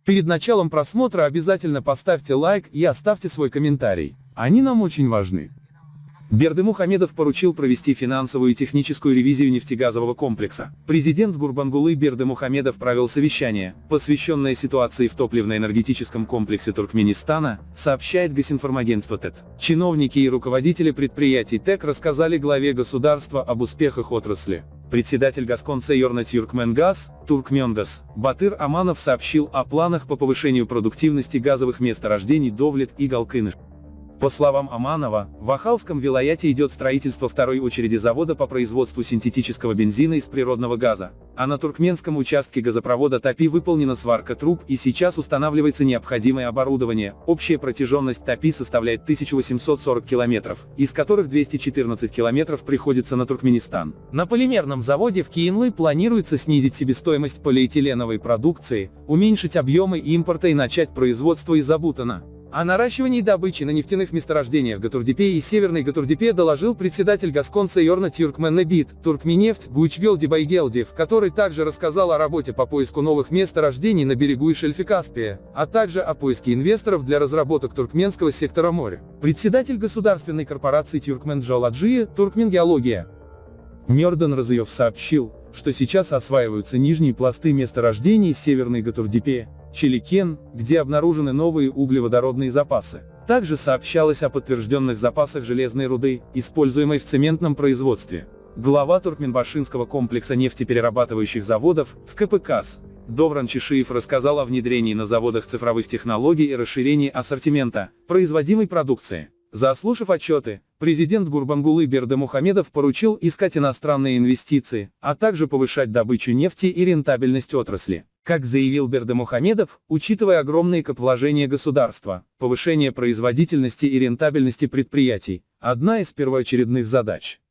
Перед началом просмотра обязательно поставьте лайк и оставьте свой комментарий. Они нам очень важны. Бердымухамедов поручил провести финансовую и техническую ревизию нефтегазового комплекса. Президент Гурбангулы Бердымухамедов провел совещание, посвященное ситуации в топливно-энергетическом комплексе Туркменистана, сообщает Госинформагентство ТЭТ. Чиновники и руководители предприятий ТЭК рассказали главе государства об успехах отрасли. Председатель Госконцерна Тюркменгаз, Туркменгаз, Батыр Аманов сообщил о планах по повышению продуктивности газовых месторождений Довлет и Галкыныш. По словам Аманова, в Ахалском вилаяте идет строительство второй очереди завода по производству синтетического бензина из природного газа, а на туркменском участке газопровода ТАПИ выполнена сварка труб и сейчас устанавливается необходимое оборудование. Общая протяженность ТАПИ составляет 1840 километров, из которых 214 километров приходится на Туркменистан. На полимерном заводе в Киенлы планируется снизить себестоимость полиэтиленовой продукции, уменьшить объемы импорта и начать производство из бутана. О наращивании добычи на нефтяных месторождениях Гатурдепе и Северной Гатурдепе доложил председатель Госконцерна Тюркменнефть, Туркменнефть, Гуйчгелди Байгелдиев, который также рассказал о работе по поиску новых месторождений на берегу и шельфе Каспия, а также о поиске инвесторов для разработок туркменского сектора моря. Председатель государственной корпорации Тюркменджиология, Туркменгеология, Мёрдан Разыев сообщил, что сейчас осваиваются нижние пласты месторождений Северной Гатурдепе, Челикен, где обнаружены новые углеводородные запасы. Также сообщалось о подтвержденных запасах железной руды, используемой в цементном производстве. Глава Туркменбашинского комплекса нефтеперерабатывающих заводов, СКПКАС, Довран Чешиев рассказал о внедрении на заводах цифровых технологий и расширении ассортимента производимой продукции. Заслушав отчеты, президент Гурбангулы Бердымухамедов поручил искать иностранные инвестиции, а также повышать добычу нефти и рентабельность отрасли. Как заявил Бердымухамедов, учитывая огромные капвложения государства, повышение производительности и рентабельности предприятий – одна из первоочередных задач.